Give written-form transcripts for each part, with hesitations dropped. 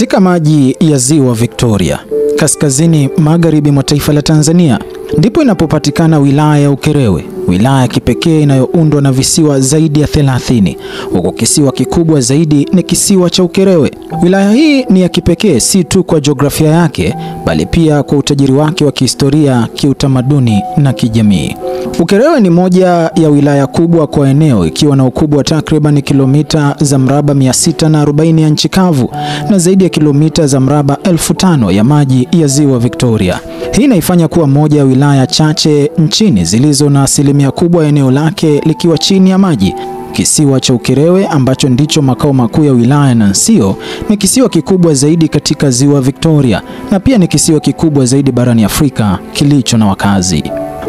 Katika maji ya Ziwa Victoria, kaskazini magharibi mwa taifa la Tanzania, ndipo inapopatikana wilaya ya Ukerewe, wilaya ya kipekee inayoundwa na visiwa zaidi ya 30, huko kisiwa kikubwa zaidi ni kisiwa cha Ukerewe. Wilaya hii ni ya kipekee si tu kwa jiografia yake, bali pia kwa utajiri wake wa kihistoria, kiutamaduni na kijamii. Ukerewe ni moja ya wilaya kubwa kwa eneo, ikiwa na ukubwa wa takriban kilomita za mraba 640 ya nchi kavu na zaidi ya kilomita za mraba 1500 ya maji ya Ziwa Victoria. Hii inaifanya kuwa moja ya wilaya chache nchini zilizo na asilimia kubwa ya eneo lake likiwa chini ya maji. Kisiwa cha Ukerewe, ambacho ndicho makao makuu ya wilaya na Nansio, ni kisiwa kikubwa zaidi katika Ziwa Victoria na pia ni kisiwa kikubwa zaidi barani Afrika kilicho na wakazi.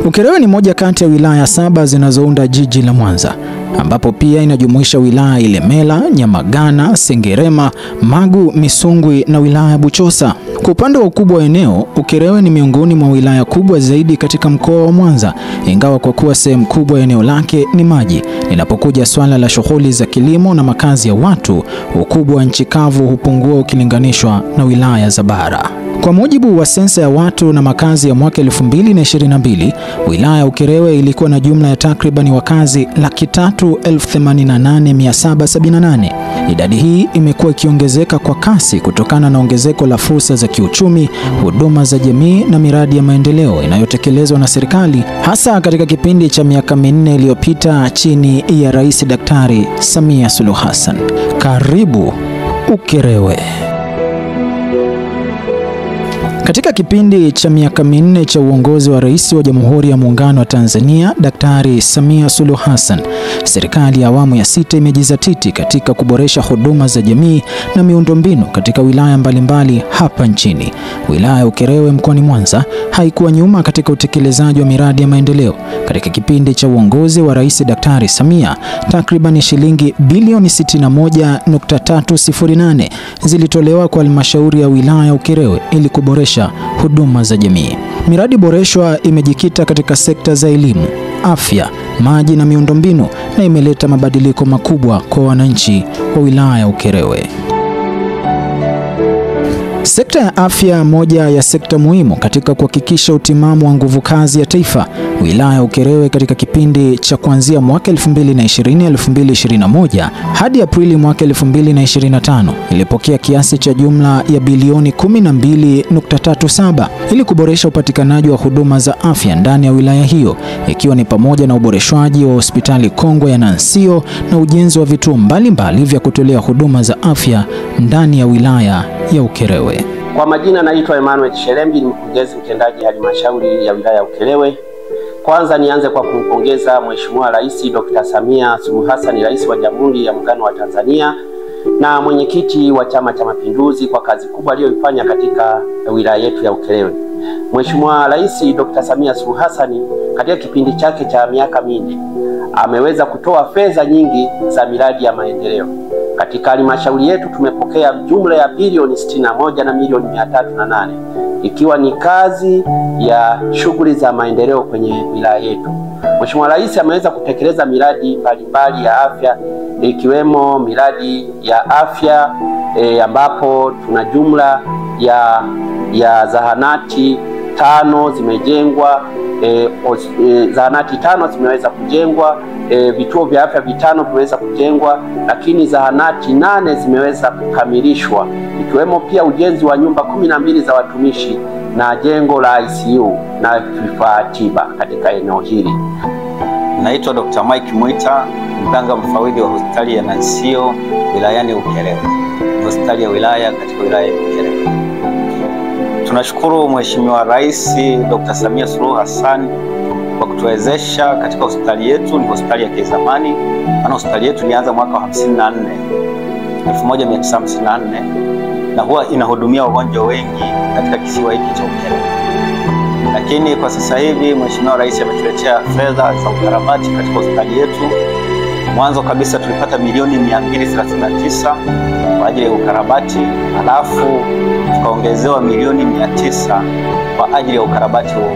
Ukerewe ni moja kati ya wilaya 7 zinazounda jiji la Mwanza, ambapo pia inajumuisha wilaya Ilemela, Nyamagana, Sengerema, Magu, Misungwi na wilaya Buchosa. Kwa upande wa ukubwa wa eneo, Ukerewe ni miongoni mwa wilaya kubwa zaidi katika mkoa wa Mwanza, ingawa kwa kuwa sehemu kubwa ya eneo lake ni maji. Linapokuja swala la shughuli za kilimo na makazi ya watu, ukubwa wa nchi kavu hupungua ukilinganishwa na wilaya za bara. Kwa mujibu wa sensa ya watu na makazi ya mwaka 2022, wilaya ya Ukerewe ilikuwa na jumla ya takribani wakazi 388,778. Idadi hii imekuwa ikiongezeka kwa kasi kutokana na ongezeko la fursa za kiuchumi, huduma za jamii na miradi ya maendeleo inayotekelezwa na serikali, hasa katika kipindi cha miaka 4 iliyopita chini ya Rais Daktari Samia Suluhu Hassan. Karibu Ukerewe. Katika kipindi cha miaka 4 cha uongozi wa Rais wa Jamhuri ya Muungano wa Tanzania, Daktari Samia Suluhu Hassan, serikali ya awamu ya 6 imejizatiti katika kuboresha huduma za jamii na miundombinu katika wilaya mbalimbali hapa nchini. Wilaya ya Ukerewe mkoani Mwanza haikuwa nyuma katika utekelezaji wa miradi ya maendeleo. Katika kipindi cha uongozi wa Rais Daktari Samia, takriban shilingi bilioni 61.308 zilitolewa kwa halmashauri ya wilaya ya Ukerewe ili kuboresha huduma za jamii. Miradi boreshwa imejikita katika sekta za elimu, afya, maji na miundombinu, na imeleta mabadiliko makubwa kwa wananchi wa wilaya ya Ukerewe. Sekta ya afya, moja ya sekta muhimu katika kuhakikisha utimamu wa nguvu kazi ya taifa. Wilaya ya Ukerewe katika kipindi cha kuanzia mwaka 2020-2021 hadi Aprili mwaka 2025 ilipokea kiasi cha jumla ya bilioni 12.37 ili kuboresha upatikanaji wa huduma za afya ndani ya wilaya hiyo, ikiwa ni pamoja na uboreshwaji wa hospitali kongwe ya Nansio na ujenzi wa vituo mbalimbali vya kutolea huduma za afya ndani ya wilaya ya Ukerewe. Kwa majina naitwa Emmanuel Shelembi, ni mkurugenzi mtendaji halmashauri ya wilaya ya Ukerewe. Kwanza nianze kwa kumpongeza Mheshimiwa Rais Dr. Samia Suluhu Hassan, Rais wa Jamhuri ya Muungano wa Tanzania na mwenyekiti wa Chama cha Mapinduzi kwa kazi kubwa aliyoifanya katika wilaya yetu ya Ukerewe. Mheshimiwa Rais Dr. Samia Suluhu Hassan katika kipindi chake cha miaka 4 ameweza kutoa fedha nyingi za miradi ya maendeleo. Katika halmashauri yetu tumepokea jumla ya bilioni 61 na milioni 308, ikiwa ni kazi ya shughuli za maendeleo kwenye wilaya yetu. Mheshimiwa Rais ameweza kutekeleza miradi mbalimbali ya afya, ikiwemo miradi ya afya ambapo tuna jumla ya zahanati 5 zimejengwa, zahanati 5 zimeweza kujengwa, vituo vya afya 5 vimeweza kujengwa, lakini zahanati 8 zimeweza kukamilishwa, ikiwemo pia ujenzi wa nyumba 12 za watumishi na jengo la ICU na vifaa tiba katika eneo hili. Naitwa Dr. Mike Mwita, mganga mfawidhi wa hospitali ya Nansio wilayani Ukerewe, hospitali ya wilaya katika wilaya ya Ukerewe. Tunashukuru Mheshimiwa Rais Dr. Samia Suluhu Hassan kwa kutuwezesha katika hospitali yetu. Ni hospitali ya kizamani, maana hospitali yetu ilianza mwaka wa 1954 na huwa inahudumia wagonjwa wengi katika kisiwa hiki cha Ukerewe. Lakini kwa sasa hivi Mheshimiwa Rais ametuletea fedha za ukarabati katika hospitali yetu. Mwanzo kabisa tulipata milioni 239 kwa ajili ya ukarabati, alafu tukaongezewa milioni 900 kwa ajili ya ukarabati huo.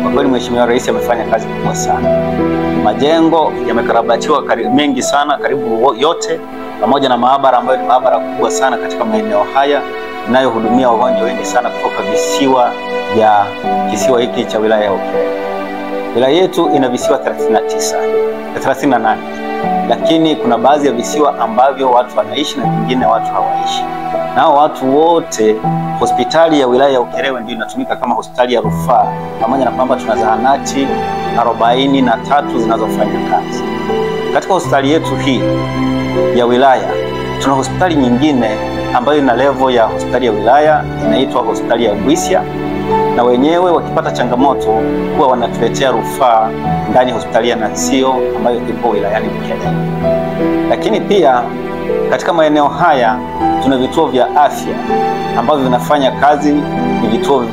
Kwa kweli Mheshimiwa Rais amefanya kazi kubwa sana. Majengo yamekarabatiwa mengi sana, karibu yote, pamoja na maabara ambayo ni maabara kubwa sana katika maeneo haya. inayohudumia wagonjwa wengi sana kutoka visiwa vya kisiwa hiki cha wilaya ya Ukerewe. Wilaya yetu ina visiwa 38, lakini kuna baadhi ya visiwa ambavyo watu wanaishi na vingine watu hawaishi. Nao watu wote, hospitali ya wilaya ya Ukerewe ndio inatumika kama hospitali ya rufaa, pamoja na kwamba tuna zahanati 43 zinazofanya kazi. Katika hospitali yetu hii ya wilaya tuna hospitali nyingine ambayo ina level ya hospitali ya wilaya, inaitwa hospitali ya Bwisya, na wenyewe wakipata changamoto huwa wanatuletea rufaa ndani ya hospitali ya Nansio ambayo ipo wilayani Ukerewe. Lakini pia katika maeneo haya tuna vituo vya afya ambavyo vinafanya kazi, ni vituo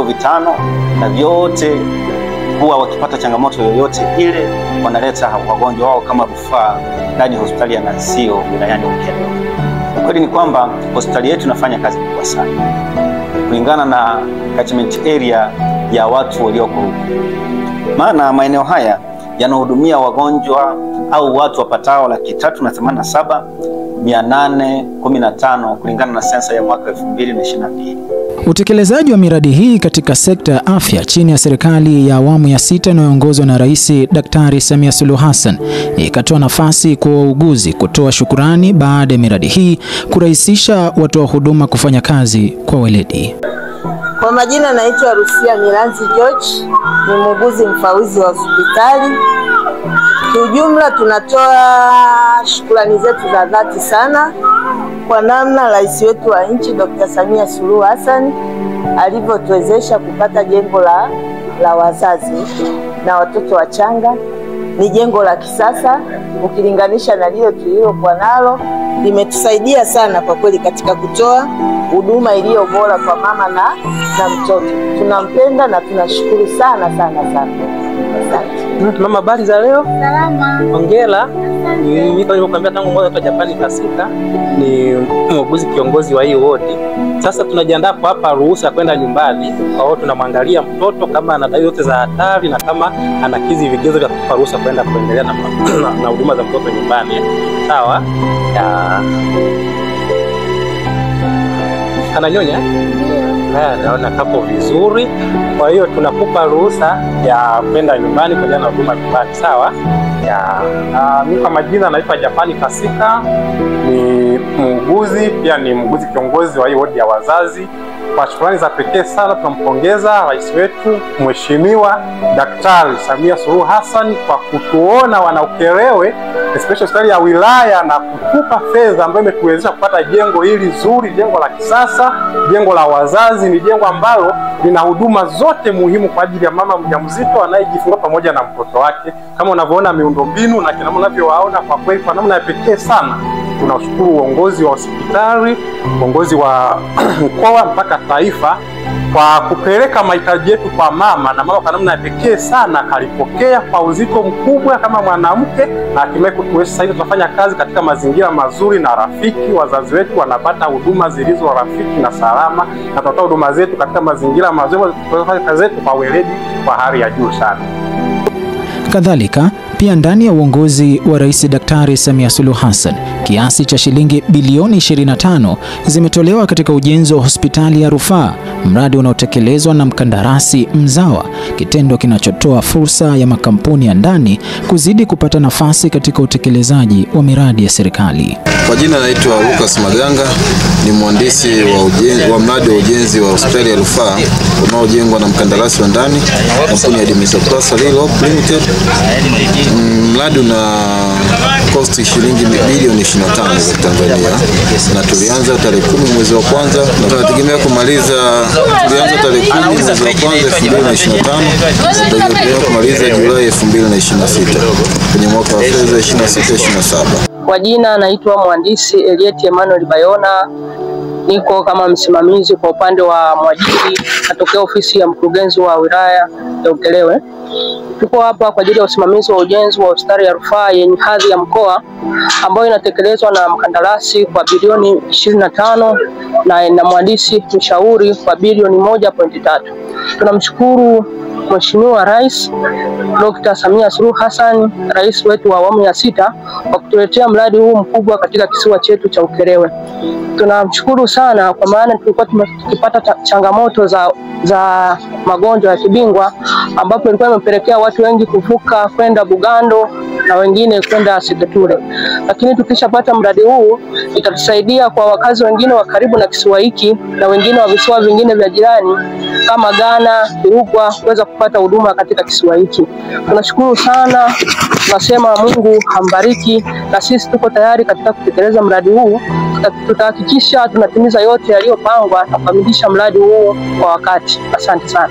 5, na vyote huwa wakipata changamoto yoyote ile wanaleta wagonjwa wao kama rufaa ndani ya hospitali ya Nansio wilayani Ukerewe. Ukweli ni kwamba hospitali yetu inafanya kazi kubwa sana kulingana na catchment area ya watu walioko huko. Maana maeneo haya yanahudumia wagonjwa au watu wapatao 387,815 kulingana na sensa ya mwaka 2022. Utekelezaji wa miradi hii katika sekta ya afya chini ya serikali ya awamu ya 6 inayoongozwa na Rais Daktari Samia Suluhu Hassan ikatoa nafasi kwa wauguzi kutoa shukurani baada ya miradi hii kurahisisha watoa huduma kufanya kazi kwa weledi. Kwa majina naitwa Rusia Milanzi George, ni muuguzi mfawidhi wa hospitali. Kiujumla tunatoa shukrani zetu za dhati sana kwa namna rais wetu wa nchi Dr. Samia Suluhu Hassan alivyotuwezesha kupata jengo la wazazi na watoto wachanga. Ni jengo la kisasa ukilinganisha na lile tulilokuwa nalo. Limetusaidia sana kwa kweli katika kutoa huduma iliyo bora kwa mama na mtoto. Tunampenda na tunashukuru sana. Asante. Mama, habari za leo? Salama. Hongera. Mimi nilivyokuambia tangu mwanzo kwa Japani Kasika ni muuguzi kiongozi wa hii wodi. Sasa tunajiandaa kwa hapa ruhusa kwenda nyumbani. Kwa hiyo tunamwangalia mtoto kama ana dalili zote za hatari na kama anakizi vigezo vya kupa ruhusa kwenda kuendelea na huduma za mtoto nyumbani. Sawa? Ananyonya? Naona kapo vizuri. Kwa hiyo tunakupa ruhusa ya kwenda nyumbani kwa na huduma nyumbani. Sawa? Mimi kwa majina naitwa Japani Kasika, ni muuguzi pia ni muuguzi kiongozi wa hii wodi ya wazazi. Kwa shukrani za pekee sana tunampongeza rais wetu Mheshimiwa Daktari Samia Suluhu Hassan kwa kutuona wana Ukerewe, especially hospitali ya wilaya, na kutupa fedha ambayo imetuwezesha kupata jengo hili zuri, jengo la kisasa, jengo la wazazi. Ni jengo ambalo lina huduma zote muhimu kwa ajili ya mama mjamzito anayejifungua pamoja na mtoto wake. Kama unavyoona miundombinu na kama unavyowaona, kwa kweli kwa namna ya pekee sana tunashukuru uongozi wa hospitali, uongozi wa mkoa mpaka taifa kwa kupeleka mahitaji yetu kwa mama, na mama kwa namna ya pekee sana kalipokea kwa uzito mkubwa kama mwanamke, na hatimaye kutuwezesha sasa hivi tunafanya kazi katika mazingira mazuri na rafiki. Wazazi wetu wanapata huduma zilizo rafiki na salama, na tunatoa huduma zetu katika mazingira mazuri, tunafanya kazi zetu kwa weledi kwa hali ya juu sana. Kadhalika, pia ndani ya uongozi wa Rais Daktari Samia Suluhu Hassan, kiasi cha shilingi bilioni 25 zimetolewa katika ujenzi wa hospitali ya rufaa, mradi unaotekelezwa na mkandarasi mzawa, kitendo kinachotoa fursa ya makampuni ya ndani kuzidi kupata nafasi katika utekelezaji wa miradi ya serikali. Kwa jina naitwa Lucas Maganga, ni mhandisi wa mradi wa ujenzi wa hospitali ya rufaa unaojengwa na mkandarasi wa ndani, kampuni ya Demisoplast Limited. Mradi una cost shilingi bilioni 25 za Tanzania, na tulianza tarehe 10 mwezi wa kwanza, na tunategemea kumaliza, tulianza tarehe 10 mwezi wa kwanza 2025, na tunategemea kumaliza Julai 2026 kwenye mwaka wa fedha 26/27. Kwa jina naitwa mhandisi Eliet Emmanuel Bayona, niko kama msimamizi kwa upande wa mwajiri natokea ofisi ya mkurugenzi wa wilaya ya Ukerewe. Tuko hapa kwa ajili ya usimamizi wa ujenzi wa hospitali ya rufaa yenye hadhi ya mkoa ambayo inatekelezwa na mkandarasi kwa bilioni 25 na mhandisi mshauri kwa bilioni 1.3. Tunamshukuru Mheshimiwa Rais Dr. Samia Suluhu Hassan, rais wetu wa awamu ya 6, kwa kutuletea mradi huu mkubwa katika kisiwa chetu cha Ukerewe. Tunamshukuru sana kwa maana tulikuwa tukipata changamoto za magonjwa ya kibingwa ambapo ilikuwa imepelekea watu wengi kuvuka kwenda Bugando na wengine kwenda Segeture. Lakini tukishapata mradi huu itatusaidia kwa wakazi wengine wa karibu na kisiwa hiki na wengine wa visiwa vingine vya jirani kama Ghana, Kirugwa kuweza kupata huduma katika kisiwa hiki. Tunashukuru sana, tunasema Mungu hambariki, na sisi tuko tayari katika kutekeleza mradi huu. Tutahakikisha tunatimiza yote yaliyopangwa na kukamilisha mradi huu kwa wakati. Asante sana.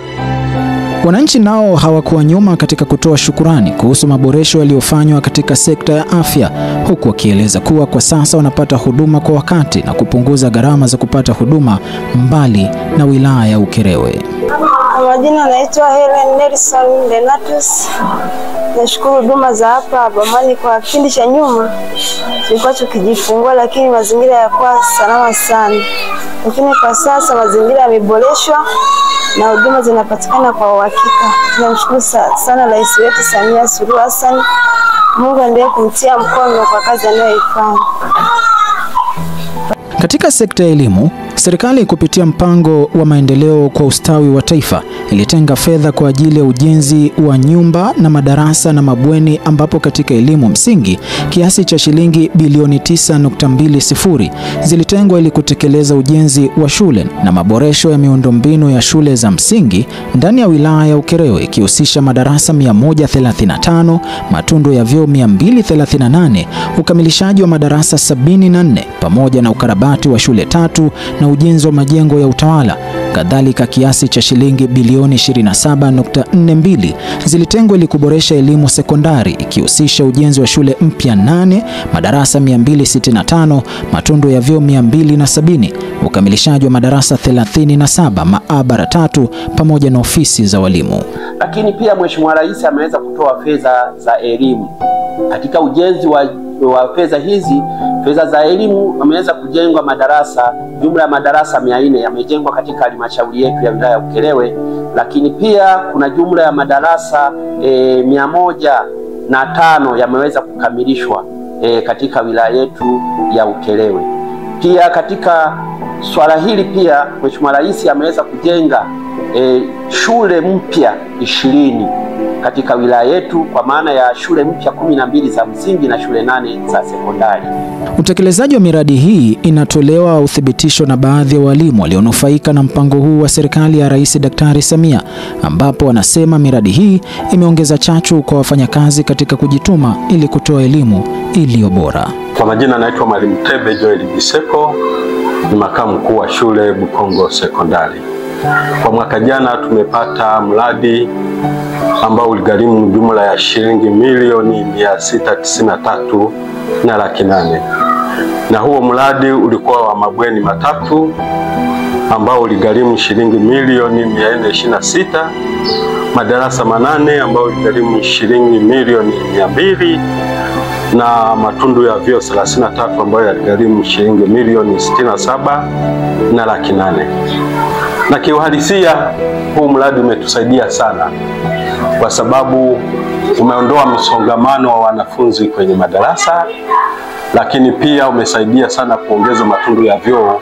Wananchi nao hawakuwa nyuma katika kutoa shukurani kuhusu maboresho yaliyofanywa katika sekta ya afya, huku wakieleza kuwa kwa sasa wanapata huduma kwa wakati na kupunguza gharama za kupata huduma mbali na wilaya ya Ukerewe. Majina naitwa Helen Nelson Lenatus. Nashukuru huduma za hapa Bomani. Kwa kipindi cha nyuma tulikuwa tukijifungua lakini mazingira yakuwa salama sana, lakini kwa sasa mazingira yameboreshwa na huduma zinapatikana kwa uhakika. Tunamshukuru sana Rais wetu Samia Suluhu Hassan. Mungu aendelee kumtia mkono kwa kazi anayoifanya. Katika sekta ya elimu, serikali kupitia mpango wa maendeleo kwa ustawi wa taifa ilitenga fedha kwa ajili ya ujenzi wa nyumba na madarasa na mabweni, ambapo katika elimu msingi kiasi cha shilingi bilioni 9.20 zilitengwa ili kutekeleza ujenzi wa shule na maboresho ya miundombinu ya shule za msingi ndani ya wilaya ya Ukerewe, ikihusisha madarasa 135, matundu ya vyoo 238, ukamilishaji wa madarasa 74 pamoja na ukarabati wa shule 3 na ujenzi wa majengo ya utawala. Kadhalika kiasi cha shilingi bilioni 27.42 zilitengwa ili kuboresha elimu sekondari, ikihusisha ujenzi wa shule mpya 8, madarasa 265, matundu ya vyoo 270, ukamilishaji wa madarasa 37, maabara 3 pamoja na ofisi za walimu. Lakini pia Mheshimiwa Rais ameweza kutoa fedha za elimu. Katika ujenzi wa fedha hizi, fedha za elimu, ameweza kujengwa madarasa, jumla ya madarasa 400 yamejengwa katika halmashauri yetu ya wilaya ya Ukerewe, lakini pia kuna jumla ya madarasa 105 yameweza kukamilishwa katika wilaya yetu ya Ukerewe. Pia katika swala hili pia Mheshimiwa Rais ameweza kujenga shule mpya 20 katika wilaya yetu, kwa maana ya shule mpya 12 za msingi na shule 8 za sekondari. Utekelezaji wa miradi hii inatolewa uthibitisho na baadhi ya walimu walionufaika na mpango huu wa serikali ya Rais Daktari Samia, ambapo wanasema miradi hii imeongeza chachu kwa wafanyakazi katika kujituma ili kutoa elimu iliyo bora. Kwa majina naitwa Mwalimu Tebe Joel Biseko, ni makamu mkuu wa shule Bukongo Sekondari. Kwa mwaka jana tumepata mradi ambao uligharimu jumla ya shilingi milioni 693,800. Na huo mradi ulikuwa wa mabweni matatu ambao uligharimu shilingi milioni 426, madarasa 8 ambao uligharimu shilingi milioni 200, na matundu ya vyoo 33 ambayo yaligharimu shilingi milioni 67,800. Na kiuhalisia huu mradi umetusaidia sana kwa sababu umeondoa msongamano wa wanafunzi kwenye madarasa, lakini pia umesaidia sana kuongeza matundu ya vyoo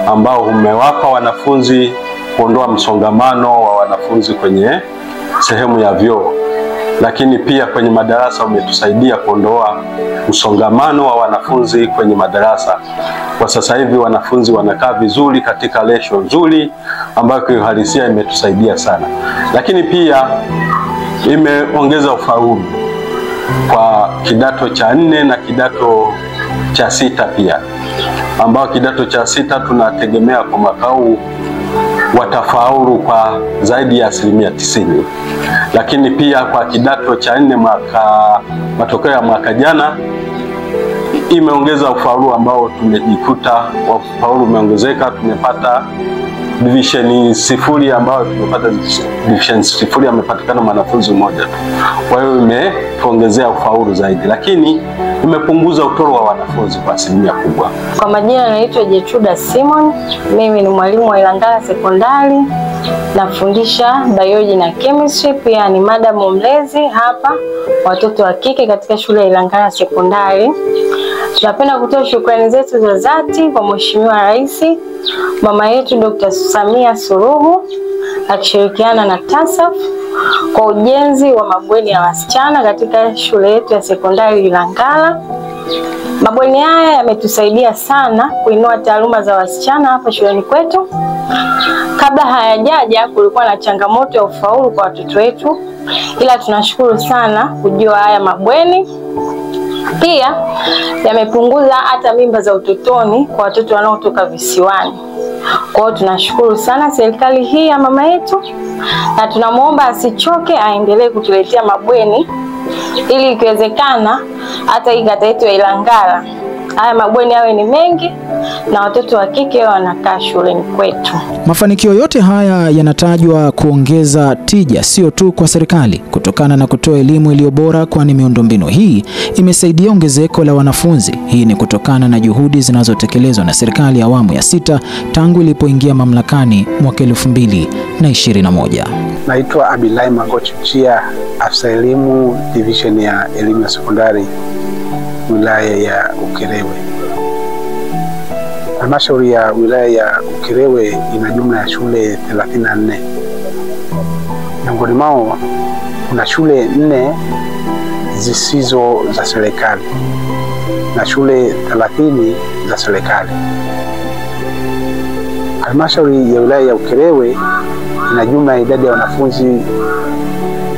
ambao umewapa wanafunzi kuondoa msongamano wa wanafunzi kwenye sehemu ya vyoo. Lakini pia kwenye madarasa umetusaidia kuondoa msongamano wa wanafunzi kwenye madarasa. Kwa sasa hivi wanafunzi wanakaa vizuri katika lesho nzuri ambayo kiuhalisia imetusaidia sana. Lakini pia imeongeza ufaulu kwa kidato cha 4 na kidato cha 6 pia, ambao kidato cha 6 tunategemea kwa mwaka huu watafaulu kwa zaidi ya 90%. Lakini pia kwa kidato cha 4 matokeo ya mwaka jana imeongeza ufaulu ambao tumejikuta ufaulu umeongezeka. Tumepata division 0 ambayo tumepata division 0 amepatikana mwanafunzi mmoja tu. Kwa hiyo imetuongezea ufaulu zaidi, lakini imepunguza utoro wa wanafunzi kwa asilimia kubwa. Kwa majina naitwa Jetruda Simon, mimi ni mwalimu wa Ilangala Sekondari. nafundisha biology na chemistry, pia ni madamu mlezi hapa watoto wa kike katika shule ya Ilangala Sekondari. Tunapenda kutoa shukrani zetu za dhati kwa Mheshimiwa Rais mama yetu Dr. Samia Suluhu akishirikiana na TASAF kwa ujenzi wa mabweni ya wasichana katika shule yetu ya sekondari Ilangala. Mabweni haya yametusaidia sana kuinua taaluma za wasichana hapa shuleni kwetu. Kabla hayajaja kulikuwa na changamoto ya ufaulu kwa watoto wetu, ila tunashukuru sana kujua haya mabweni. Pia yamepunguza hata mimba za utotoni kwa watoto wanaotoka visiwani. Kwa hiyo tunashukuru sana serikali hii ya mama yetu, na tunamuomba asichoke, aendelee kutuletea mabweni ili ikiwezekana hata hii kata yetu ya Ilangala haya mabweni yawe ni mengi na watoto wa kike wanakaa shuleni kwetu. Mafanikio yote haya yanatajwa kuongeza tija sio tu kwa serikali kutokana na kutoa elimu iliyo bora, kwani miundombinu hii imesaidia ongezeko la wanafunzi. Hii ni kutokana na juhudi zinazotekelezwa na serikali ya awamu ya 6 tangu ilipoingia mamlakani mwaka 2021. Naitwa Abilai Mangochi Chia, afisa elimu division ya elimu ya sekondari wilaya ya Ukerewe. Halmashauri ya wilaya ya Ukerewe ina jumla ya shule 34. Miongoni mwao kuna shule 4 zisizo za serikali na shule 30 za serikali. Halmashauri ya wilaya ya Ukerewe ina jumla ya idadi ya wanafunzi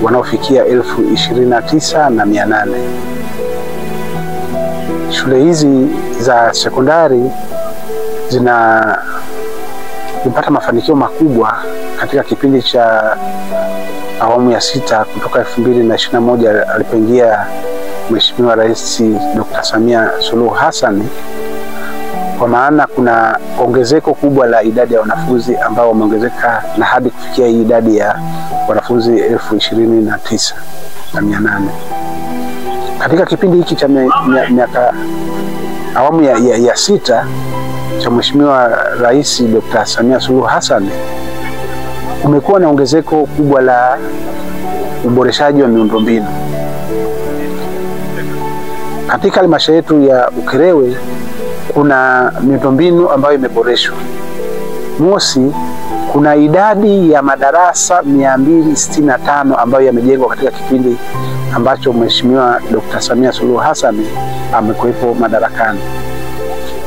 wanaofikia 29,800. Shule hizi za sekondari zinapata mafanikio makubwa katika kipindi cha awamu ya 6 kutoka 2021 alipoingia Mheshimiwa Rais Dr. Samia Suluhu Hassan, kwa maana kuna ongezeko kubwa la idadi ya wanafunzi ambao wameongezeka na hadi kufikia hii idadi ya wanafunzi 29,800. Katika kipindi hiki cha miaka awamu ya 6 cha Mheshimiwa Rais Dr. Samia Suluhu Hassan, kumekuwa na ongezeko kubwa la uboreshaji wa miundombinu. Katika halmashauri yetu ya Ukerewe kuna miundombinu ambayo imeboreshwa. Mosi, kuna idadi ya madarasa 265 ambayo yamejengwa katika kipindi ambacho Mheshimiwa Dr. Samia Suluhu Hassan amekuwepo madarakani.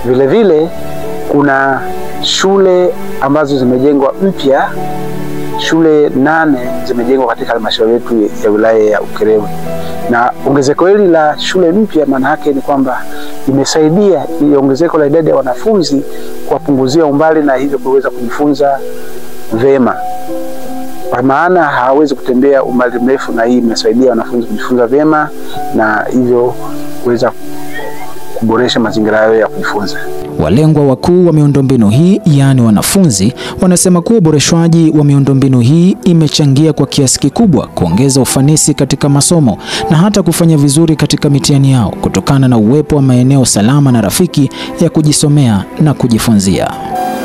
Vile vile kuna shule ambazo zimejengwa mpya, shule 8 zimejengwa katika halmashauri yetu ya wilaya ya Ukerewe. Na ongezeko hili la shule mpya maana yake ni kwamba imesaidia ongezeko la idadi ya wanafunzi kuwapunguzia umbali na hivyo kuweza kujifunza vema. Kwa maana hawezi kutembea umbali mrefu, na hii imesaidia wanafunzi kujifunza vema na hivyo kuweza kuboresha mazingira yao ya kujifunza. Walengwa wakuu wa miundombinu hii, yaani wanafunzi, wanasema kuwa uboreshwaji wa miundombinu hii imechangia kwa kiasi kikubwa kuongeza ufanisi katika masomo na hata kufanya vizuri katika mitihani yao kutokana na uwepo wa maeneo salama na rafiki ya kujisomea na kujifunzia.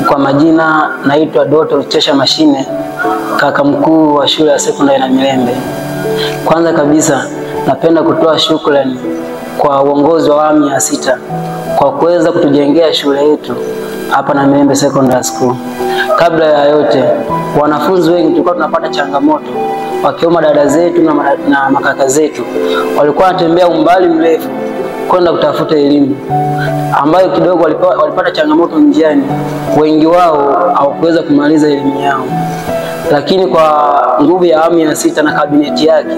Kwa majina naitwa Doto Chesha Mashine, kaka mkuu wa shule ya sekondari na Mirembe. Kwanza kabisa napenda kutoa shukrani kwa uongozi wa awamu ya 6 kwa kuweza kutujengea shule yetu hapa na Mirembe Secondary School. Kabla ya yote, wanafunzi wengi tulikuwa tunapata changamoto, wakiwemo dada zetu na makaka zetu walikuwa wanatembea umbali mrefu kwenda kutafuta elimu, ambayo kidogo walipata changamoto njiani. Wengi wao hawakuweza kumaliza elimu yao, lakini kwa nguvu ya awamu ya 6 na kabineti yake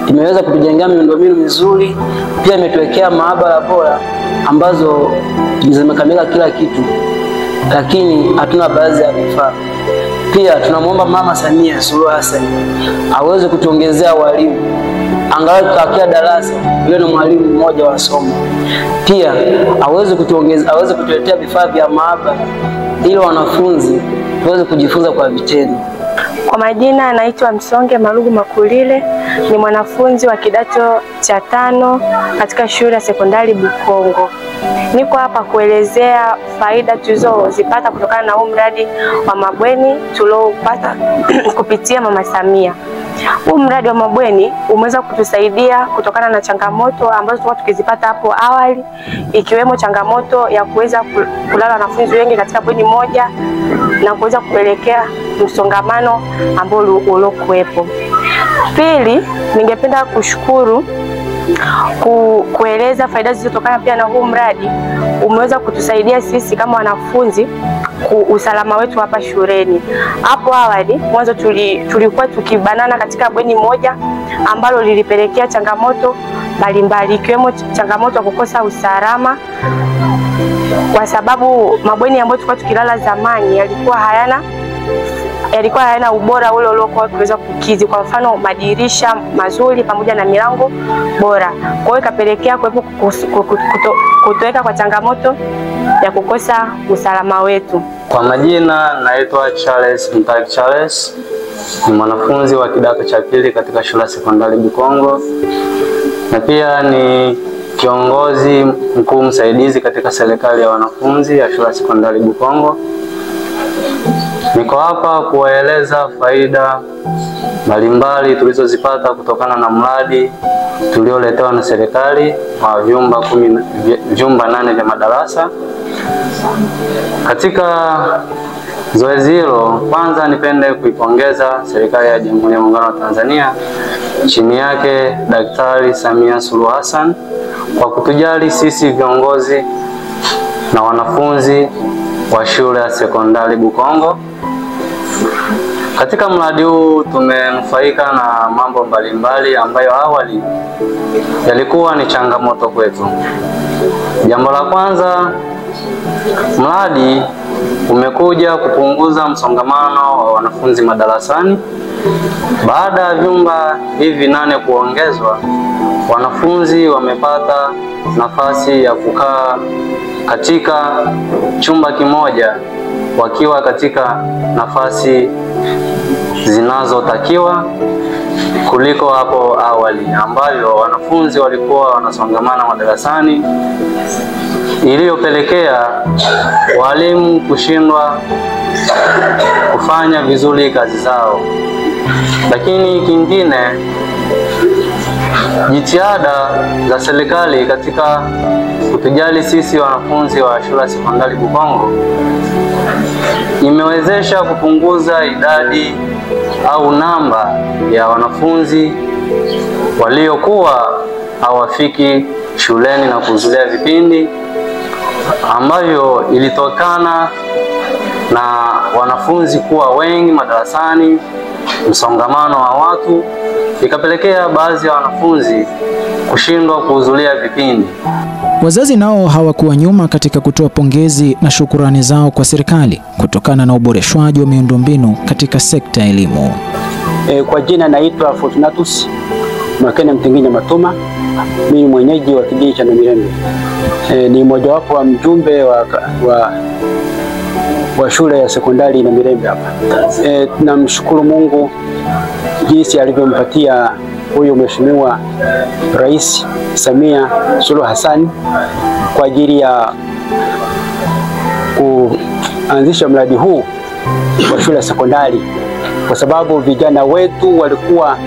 imeweza kutujengea miundombinu mizuri, pia imetuwekea maabara bora ambazo zimekamilika kila kitu, lakini hatuna baadhi ya vifaa. Pia tunamuomba Mama Samia Suluhu Hassan aweze kutuongezea walimu, angalau tukakia darasa ile na mwalimu mmoja wa somo. Pia aweze kutuletea vifaa vya maabara ili wanafunzi tuweze kujifunza kwa vitendo. Kwa majina anaitwa Msonge Malugu Makulile, ni mwanafunzi wa kidato cha 5 katika shule ya sekondari Bukongo. Niko hapa kuelezea faida tulizozipata kutokana na huu mradi wa mabweni tuliopata kupitia Mama Samia. Huu mradi wa mabweni umeweza kutusaidia kutokana na changamoto ambazo tulikuwa tukizipata hapo awali, ikiwemo changamoto ya kuweza kulala wanafunzi wengi katika bweni moja na kuweza kupelekea msongamano ambao uliokuwepo. Pili, ningependa kushukuru kueleza faida zilizotokana pia na huu mradi. Umeweza kutusaidia sisi kama wanafunzi usalama wetu hapa shuleni. Hapo awali mwanzo tulikuwa tukibanana katika bweni moja ambalo lilipelekea changamoto mbalimbali, ikiwemo changamoto ya kukosa usalama, kwa sababu mabweni ambayo tulikuwa tukilala zamani yalikuwa hayana ubora ule uliokuwa tuweza kukidhi, kwa mfano madirisha mazuri pamoja na milango bora. Kwa hiyo ikapelekea kuwepo kutoweka kwa changamoto ya kukosa usalama wetu. Kwa majina naitwa Charles Mtaki Charles, ni mwanafunzi wa kidato cha pili katika shule ya sekondari Bukongo, na pia ni kiongozi mkuu msaidizi katika serikali ya wanafunzi ya shule ya sekondari Bukongo. Niko hapa kuwaeleza faida mbalimbali tulizozipata kutokana na mradi tulioletewa na serikali wa vyumba 8 vya madarasa. Katika zoezi hilo, kwanza nipende kuipongeza serikali ya Jamhuri ya Muungano wa Tanzania chini yake Daktari Samia Suluhu Hassan kwa kutujali sisi viongozi na wanafunzi wa shule ya sekondari Bukongo. Katika mradi huu tumenufaika na mambo mbalimbali ambayo awali yalikuwa ni changamoto kwetu. Jambo la kwanza, mradi umekuja kupunguza msongamano wa wanafunzi madarasani. Baada ya vyumba hivi 8 kuongezwa, wanafunzi wamepata nafasi ya kukaa katika chumba kimoja wakiwa katika nafasi zinazotakiwa kuliko hapo awali ambayo wanafunzi walikuwa wanasongamana madarasani, iliyopelekea walimu kushindwa kufanya vizuri kazi zao. Lakini kingine, jitihada za serikali katika kutujali sisi wanafunzi wa shule ya sekondari Bukongo imewezesha kupunguza idadi au namba ya wanafunzi waliokuwa hawafiki shuleni na kuhudhuria vipindi, ambavyo ilitokana na wanafunzi kuwa wengi madarasani, msongamano wa watu, ikapelekea baadhi ya wanafunzi kushindwa kuhudhuria vipindi. Wazazi nao hawakuwa nyuma katika kutoa pongezi na shukurani zao kwa serikali kutokana na uboreshwaji wa miundombinu katika sekta ya elimu. Kwa jina naitwa Fortunatus Makene Mtinginya Matuma. Mimi mwenyeji wa kijiji cha Namirembe. Ni mmojawapo wa mjumbe wa shule ya sekondari Namirembe hapa. Namshukuru Mungu jinsi alivyompatia huyu Mheshimiwa Rais Samia Suluhu Hassan kwa ajili ya kuanzisha mradi huu wa shule ya sekondari, kwa sababu vijana wetu walikuwa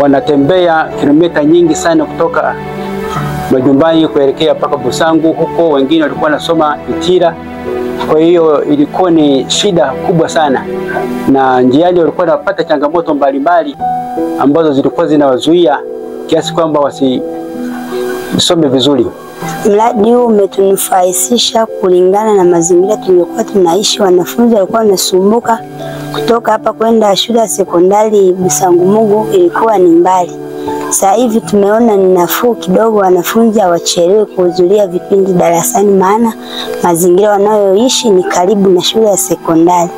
wanatembea kilomita nyingi sana kutoka majumbani kuelekea mpaka Busangu huko, wengine walikuwa wanasoma Itira. Kwa hiyo ilikuwa ni shida kubwa sana, na njiani walikuwa wanapata changamoto mbalimbali ambazo zilikuwa zinawazuia kiasi kwamba wasisome vizuri. Mradi huu umetunufaisha kulingana na mazingira tuliokuwa tunaishi. Wanafunzi walikuwa wanasumbuka kutoka hapa kwenda shule ya sekondari Busangumugu, ilikuwa ni mbali. Sasa hivi tumeona ni nafuu kidogo, wanafunzi hawachelewi kuhudhuria vipindi darasani, maana mazingira wanayoishi ni karibu na shule ya sekondari.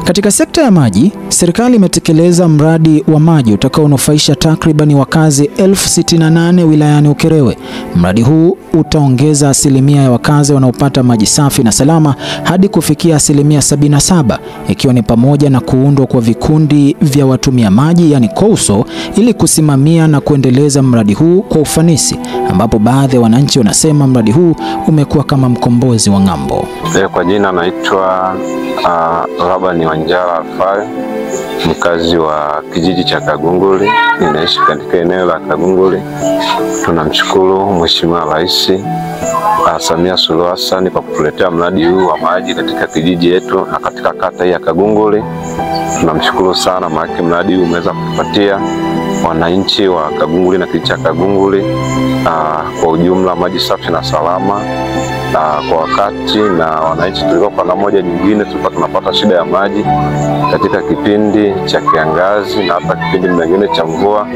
Katika sekta ya maji, serikali imetekeleza mradi wa maji utakaonufaisha takribani wakazi 1068 wilayani Ukerewe. Mradi huu utaongeza asilimia ya wakazi wanaopata maji safi na salama hadi kufikia asilimia 77, ikiwa ni pamoja na kuundwa kwa vikundi vya watumia maji yani KOUSO ili kusimamia na kuendeleza mradi huu kwa ufanisi, ambapo baadhi ya wananchi wanasema mradi huu umekuwa kama mkombozi wa ng'ambo. Kwa jina naitwa Rabani Wanjala Alfari, mkazi wa kijiji cha Kagunguli, ninaishi katika eneo la Kagunguli. Tunamshukuru Mheshimiwa Rais Samia Suluhu Hassan kwa kutuletea mradi huu wa maji katika kijiji yetu na katika kata hii ya Kagunguli. Tunamshukuru sana, maana mradi huu umeweza kutupatia wananchi wa Kagunguli na kijiji cha Kagunguli kwa ujumla maji safi na salama kwa wakati, na wananchi tulikuwa kwa namna moja nyingine tulikuwa tunapata shida ya maji katika kipindi cha kiangazi na hata kipindi kingine cha mvua,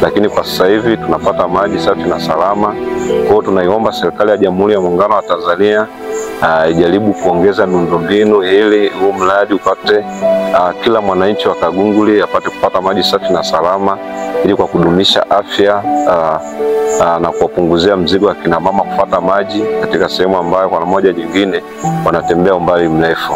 lakini kwa sasa hivi tunapata maji safi na salama. Kwa hiyo tunaiomba serikali ya Jamhuri ya Muungano wa Tanzania ijaribu kuongeza miundombinu ili huu mradi upate kila mwananchi wa Kagunguli apate kupata maji safi na salama, ili kwa kudumisha afya na kuwapunguzia mzigo wa kina mama kufuata maji katika sehemu ambayo kwa moja nyingine wanatembea umbali mrefu.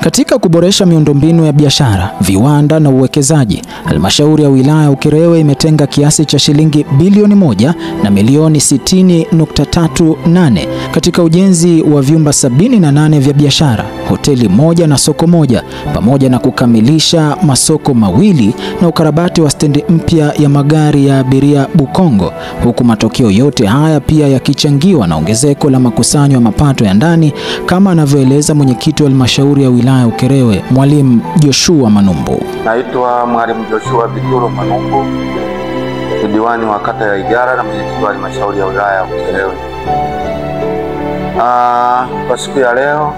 Katika kuboresha miundombinu ya biashara, viwanda na uwekezaji, halmashauri ya wilaya Ukerewe imetenga kiasi cha shilingi bilioni 1 na milioni 60.38 katika ujenzi wa vyumba 78 vya biashara, hoteli 1 na soko 1, pamoja na kukamilisha masoko 2 na ukarabati wa stendi mpya ya magari ya abiria Bukongo, huku matokeo yote haya pia yakichangiwa na ongezeko la makusanyo ya mapato ya ndani, kama anavyoeleza mwenyekiti wa halmashauri ya wilaya Ukerewe, Mwalimu Joshua Manumbu. Naitwa Mwalimu Joshua Bituro Manumbu, diwani wa kata ya Igara na mwenyekiti wa halmashauri ya wilaya ya Ukerewe. Kwa siku ya leo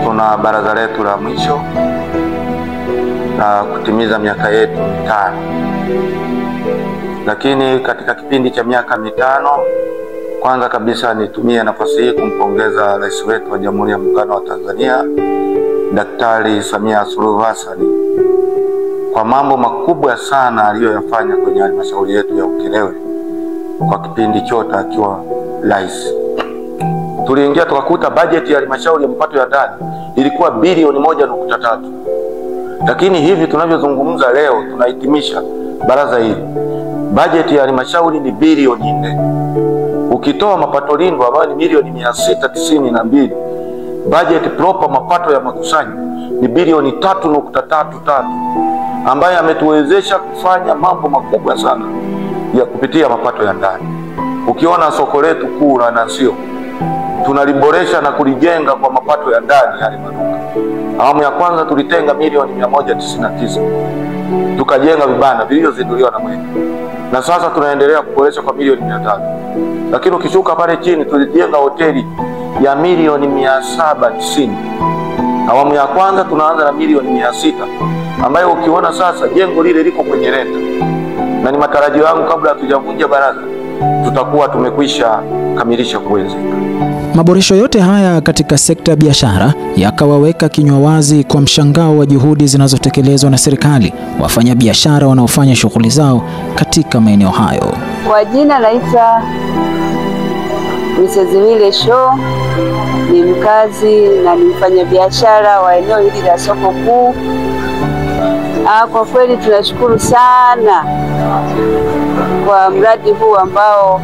tuna baraza letu la mwisho na kutimiza miaka yetu 5. Lakini katika kipindi cha miaka 5, kwanza kabisa nitumie nafasi hii kumpongeza rais wetu wa Jamhuri ya Muungano wa Tanzania Daktari Samia Suluhu Hassan kwa mambo makubwa sana aliyoyafanya kwenye halmashauri yetu ya Ukerewe kwa kipindi chote akiwa rais. Tuliingia tukakuta bajeti ya halmashauri ya mapato ya ndani ilikuwa bilioni 1.3. Lakini hivi tunavyozungumza leo tunahitimisha baraza hili, bajeti ya halmashauri ni bilioni 4. Ukitoa mapato lindo ambayo ni milioni 692, budget proper mapato ya makusanyo ni bilioni 3.33, ambayo ametuwezesha kufanya mambo makubwa sana ya kupitia mapato ya ndani. Ukiona soko letu kuu la Nasio tunaliboresha na kulijenga kwa mapato ya ndani yale maduka. Awamu ya kwanza tulitenga milioni 199, tukajenga vibanda vilivyozinduliwa na mwenyewe, na sasa tunaendelea kuboresha kwa milioni 500. Lakini ukishuka pale chini tulijenga hoteli ya milioni 790. Awamu ya kwanza tunaanza na milioni 600, ambayo ukiona sasa jengo lile liko kwenye renta, na ni matarajio yangu kabla hatujavunja baraza tutakuwa tumekwisha kamilisha kuwezeka. Maboresho yote haya katika sekta ya biashara yakawaweka kinywa wazi kwa mshangao wa juhudi zinazotekelezwa na serikali, wafanya biashara wanaofanya shughuli zao katika maeneo hayo. Kwa jina naitwa Mrs. Wile Show, ni mkazi na ni mfanya biashara wa eneo hili la soko kuu. Kwa kweli tunashukuru sana kwa mradi huu ambao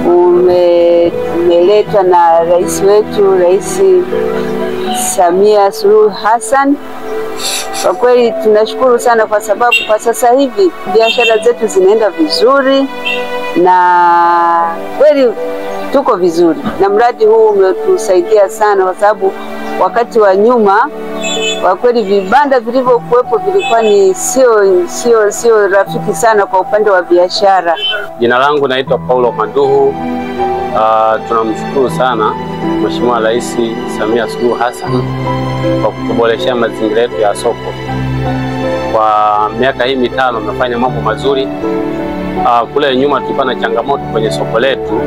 umeletwa na rais wetu, Rais Samia Suluhu Hassan. Kwa kweli tunashukuru sana kwa sababu kwa sasa hivi biashara zetu zinaenda vizuri na kweli tuko vizuri, na mradi huu umetusaidia sana kwa sababu wakati wa nyuma kwa kweli vibanda vilivyokuwepo vilikuwa ni sio rafiki sana kwa upande wa biashara. Jina langu naitwa Paulo Manduhu. Tunamshukuru sana Mheshimiwa Rais Samia Suluhu Hassan kwa kutuboreshea mazingira yetu ya soko. Kwa miaka hii 5 amefanya mambo mazuri. Kule nyuma tulikuwa na changamoto kwenye soko letu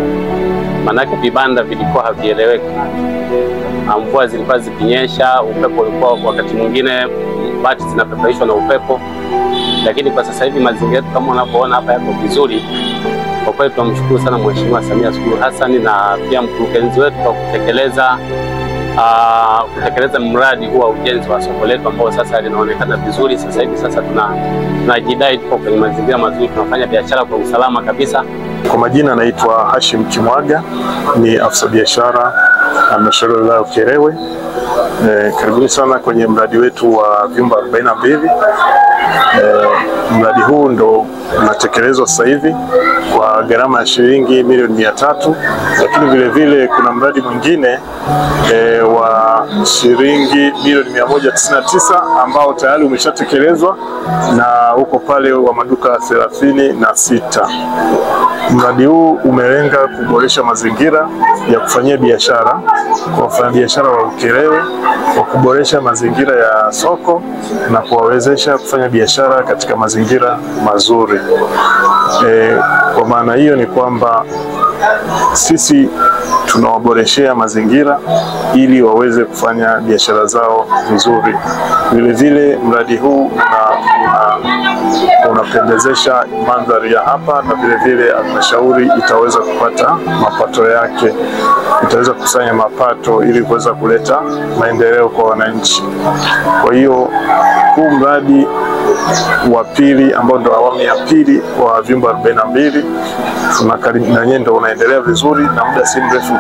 Maanake vibanda vilikuwa havieleweki. Mvua zilikuwa zikinyesha, upepo ulikuwa wakati mwingine bati zinapeperushwa na upepo. Lakini kwa sasa hivi mazingira yetu kama unavyoona hapa yako vizuri. Kwa kweli tunamshukuru sana Mheshimiwa Samia Suluhu Hassan na pia mkurugenzi wetu kwa kutekeleza mradi huu wa ujenzi wa soko letu ambao sasa linaonekana vizuri. Sasa hivi tunajidai tuko kwenye mazingira mazuri, tunafanya biashara kwa usalama kabisa. Kwa majina naitwa Hashim Kimwaga, ni afisa biashara halmashauri ya wilaya Ukerewe. Karibuni sana kwenye mradi wetu wa vyumba 42. Mradi huu ndo unatekelezwa sasa hivi kwa gharama ya shilingi milioni 300, lakini vile vile kuna mradi mwingine wa shilingi milioni 199 ambao tayari umeshatekelezwa na uko pale wa maduka 36. Mradi huu umelenga kuboresha mazingira ya kufanyia biashara kwa wafanyabiashara wa Ukerewe, kwa kuboresha mazingira ya soko na kuwawezesha kufanya biashara katika mazingira mazuri. Kwa maana hiyo ni kwamba sisi tunawaboreshea mazingira ili waweze kufanya biashara zao vizuri. Vile vile mradi huu unapendezesha mandhari ya hapa, na vile vile halmashauri itaweza kupata mapato yake, itaweza kusanya mapato ili kuweza kuleta maendeleo kwa wananchi. Kwa hiyo huu mradi wa pili ambao ndo awamu ya pili wa vyumba 42 na nyenye ndo unaendelea vizuri na muda si mrefu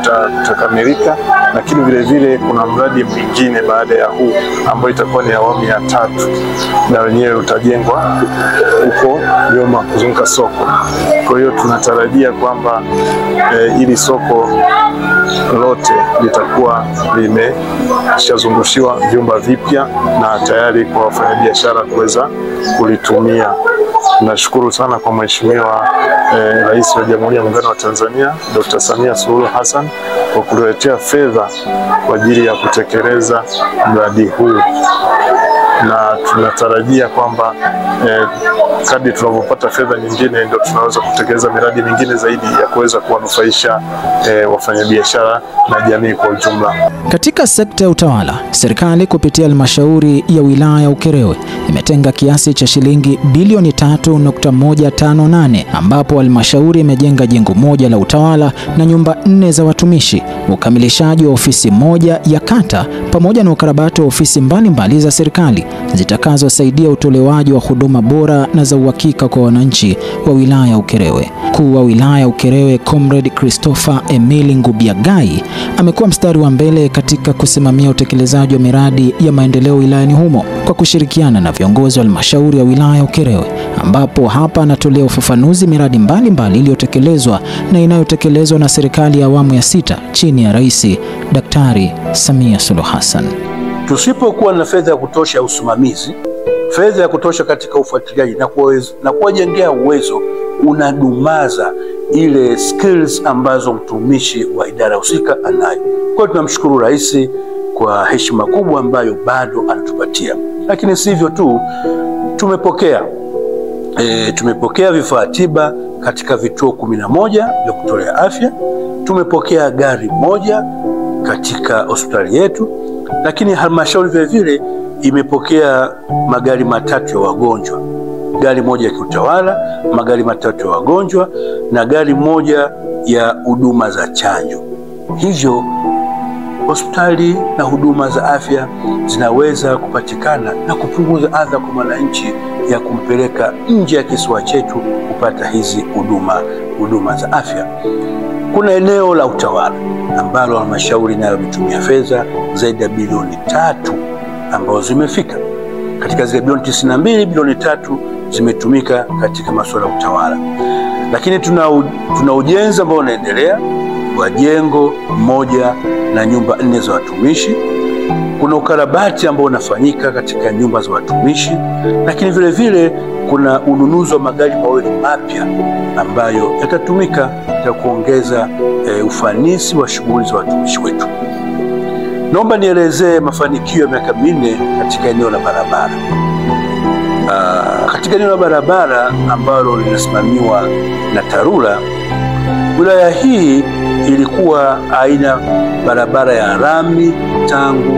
utakamilika, lakini vile vile kuna mradi mwingine baada ya huu ambao itakuwa ni awamu ya 3 na wenyewe utajengwa huko nyuma kuzunguka soko. Kwa hiyo tunatarajia kwamba ili soko lote litakuwa limeshazungushiwa vyumba vipya na tayari kwa wafanyabiashara kuweza kulitumia. Nashukuru sana kwa Mheshimiwa Rais wa Jamhuri ya Muungano wa Tanzania Dr. Samia Suluhu Hassan kwa kutuletea fedha kwa ajili ya kutekeleza mradi huu, na tunatarajia kwamba kadri tunavyopata fedha nyingine ndio tunaweza kutekeleza miradi mingine zaidi ya kuweza kuwanufaisha wafanyabiashara na jamii kwa ujumla. Katika sekta ya utawala, serikali kupitia halmashauri ya wilaya Ukerewe imetenga kiasi cha shilingi bilioni 3.158 ambapo halmashauri imejenga jengo moja la utawala na nyumba 4 za watumishi, ukamilishaji wa ofisi moja ya kata pamoja na ukarabati wa ofisi mbalimbali za serikali zitakazosaidia utolewaji wa huduma bora na za uhakika kwa wananchi wa wilaya Ukerewe. Mkuu wa wilaya Ukerewe Comrade Christopher Emili Ngubiagai amekuwa mstari wa mbele katika kusimamia utekelezaji wa miradi ya maendeleo wilayani humo kwa kushirikiana na viongozi wa halmashauri ya wilaya Ukerewe, ambapo hapa anatolea ufafanuzi miradi mbalimbali iliyotekelezwa na inayotekelezwa na serikali ya awamu ya 6 chini ya Rais Daktari Samia Suluhu Hassan. Tusipokuwa na fedha ya kutosha ya usimamizi, fedha ya kutosha katika ufuatiliaji na kuwajengea uwezo, unadumaza ile skills ambazo mtumishi wa idara husika anayo. Kwa hiyo tunamshukuru Rais kwa heshima kubwa ambayo bado anatupatia. Lakini sivyo tu, tumepokea vifaa tiba katika vituo 11 vya kutolea afya, tumepokea gari moja katika hospitali yetu, lakini halmashauri vile vile imepokea magari 3 ya wagonjwa, gari moja ya kiutawala, magari 3 ya wagonjwa na gari moja ya huduma za chanjo. Hivyo hospitali na huduma za afya zinaweza kupatikana na kupunguza adha kwa wananchi ya kumpeleka nje ya kisiwa chetu kupata hizi huduma za afya. Kuna eneo la utawala ambalo halmashauri nayo imetumia fedha zaidi ya bilioni 3 ambazo zimefika katika zile bilioni 92, bilioni 3 zimetumika katika masuala ya utawala. Lakini tuna ujenzi ambao unaendelea wa jengo moja na nyumba 4 za watumishi. Kuna ukarabati ambao unafanyika katika nyumba za watumishi, lakini vile vile kuna ununuzi wa magari 2 mapya ambayo yatatumika ya kuongeza ufanisi wa shughuli za watumishi wetu. Naomba nielezee mafanikio ya miaka 4 katika eneo la barabara. Katika eneo la barabara ambalo linasimamiwa na TARURA, Wilaya hii ilikuwa haina barabara ya lami tangu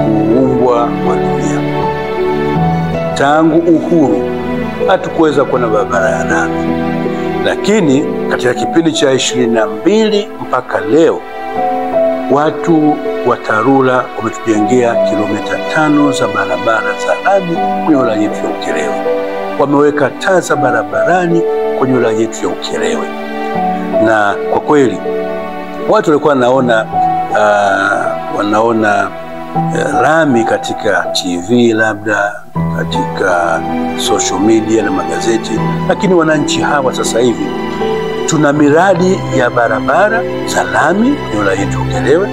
kuumbwa kwa dunia. Tangu uhuru hatukuweza kuwa na barabara ya lami, lakini katika kipindi cha 22 mpaka leo watu wa TARURA wametujengea kilomita 5 za barabara za lami kwenye wilaya yetu ya Ukerewe. Wameweka taa za barabarani kwenye wilaya yetu ya Ukerewe, na kwa kweli watu walikuwa wanaona lami katika TV, labda katika social media na magazeti, lakini wananchi hawa sasa hivi tuna miradi ya barabara za lami kwenye wilaya yetu ya Ukerewe,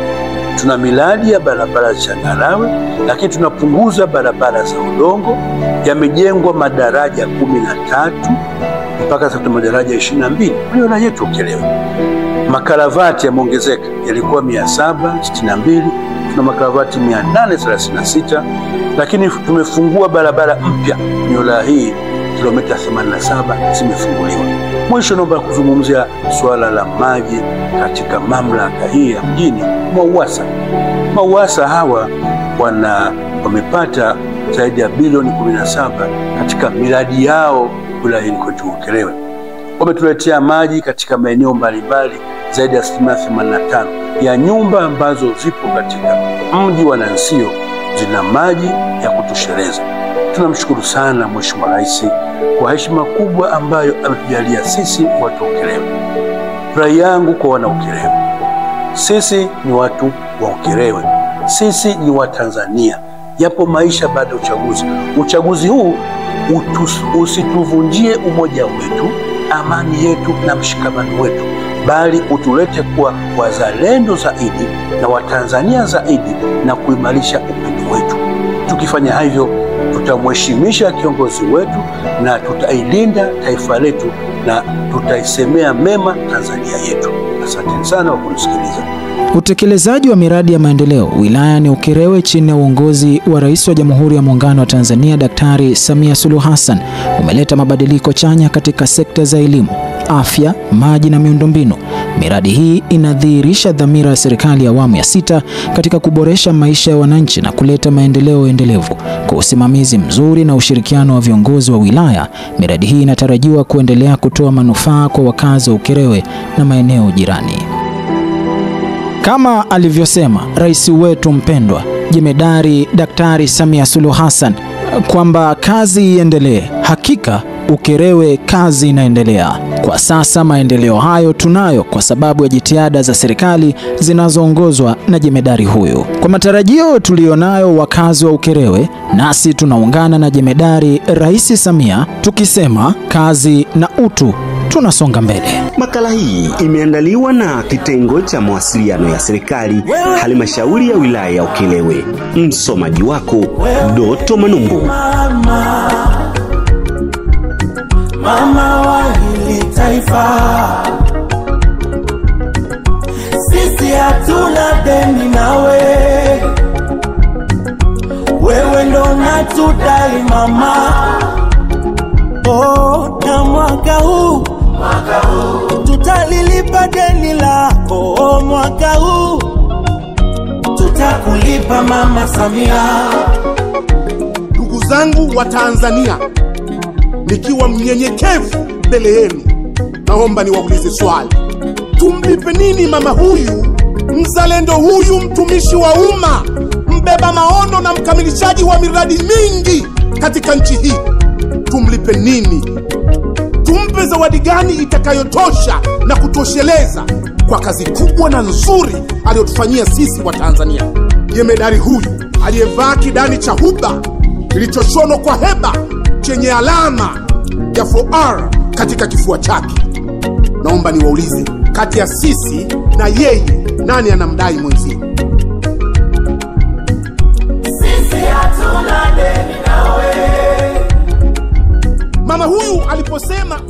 tuna miradi ya barabara za changarawe, lakini tunapunguza barabara za udongo. Yamejengwa madaraja 13 mpaka sasa madaraja 22 kwenye wilaya yetu ya Ukerewe. Makaravati yameongezeka, yalikuwa 762, tuna makaravati 836, lakini tumefungua barabara mpya kwenye wilaya hii, kilomita 87 zimefunguliwa. Mwisho naomba kuzungumzia suala la maji katika mamlaka hii ya mjini MWAUWASA. MWAUWASA hawa wamepata zaidi ya bilioni 17 katika miradi yao wilayani kwetu Ukerewe. Wametuletea maji katika maeneo mbalimbali, zaidi ya 85 ya nyumba ambazo zipo katika mji wa Nansio zina maji ya kutosheleza. Tunamshukuru sana Mheshimiwa Rais kwa heshima kubwa ambayo ametujalia sisi watu wa Ukerewe. Rai yangu kwa wana Ukerewe, sisi ni watu wa Ukerewe, sisi ni wa Tanzania. Yapo maisha baada ya uchaguzi. Uchaguzi huu usituvunjie umoja wetu, amani yetu na mshikamano wetu, bali utulete kuwa wazalendo zaidi na Watanzania zaidi na kuimarisha upendo wetu. Tukifanya hivyo, tutamheshimisha kiongozi wetu na tutailinda taifa letu na tutaisemea mema Tanzania yetu. Asante sana kwa kunisikiliza. Utekelezaji wa miradi ya maendeleo wilayani Ukerewe chini ya uongozi wa Rais wa Jamhuri ya Muungano wa Tanzania Daktari Samia Suluhu Hassan umeleta mabadiliko chanya katika sekta za elimu, afya, maji na miundombinu. Miradi hii inadhihirisha dhamira ya serikali ya awamu ya 6 katika kuboresha maisha ya wananchi na kuleta maendeleo endelevu. Kwa usimamizi mzuri na ushirikiano wa viongozi wa wilaya, miradi hii inatarajiwa kuendelea kutoa manufaa kwa wakazi wa Ukerewe na maeneo jirani. Kama alivyosema rais wetu mpendwa Jemedari Daktari Samia Suluhu Hassan kwamba kazi iendelee, hakika Ukerewe kazi inaendelea. Kwa sasa maendeleo hayo tunayo kwa sababu ya jitihada za serikali zinazoongozwa na jemedari huyu. Kwa matarajio tulionayo wakazi wa Ukerewe, nasi tunaungana na Jemedari Rais Samia tukisema kazi na utu, tunasonga mbele. Makala hii imeandaliwa na kitengo cha mawasiliano ya serikali halmashauri ya wilaya ya Ukerewe. Msomaji wako Doto Manumbu. Mama wa hili taifa, sisi hatuna deni nawe, wewe ndo natudai mama. Oh, na mwaka huu tutalilipa deni lako. Oh, mwaka huu tutakulipa Mama Samia. Ndugu zangu wa Tanzania, nikiwa mnyenyekevu mbele yenu, naomba niwaulize swali. Tumlipe nini mama huyu, mzalendo huyu, mtumishi wa umma, mbeba maono na mkamilishaji wa miradi mingi katika nchi hii? Tumlipe nini? Tumpe zawadi gani itakayotosha na kutosheleza kwa kazi kubwa na nzuri aliyotufanyia sisi wa Tanzania? Jemedari huyu aliyevaa kidani cha huba kilichoshonwa kwa heba chenye alama ya 4R katika kifua chake, naomba niwaulize, kati ya sisi na yeye nani anamdai mwenzie? Sisi hatuna deni nawe. Mama huyu aliposema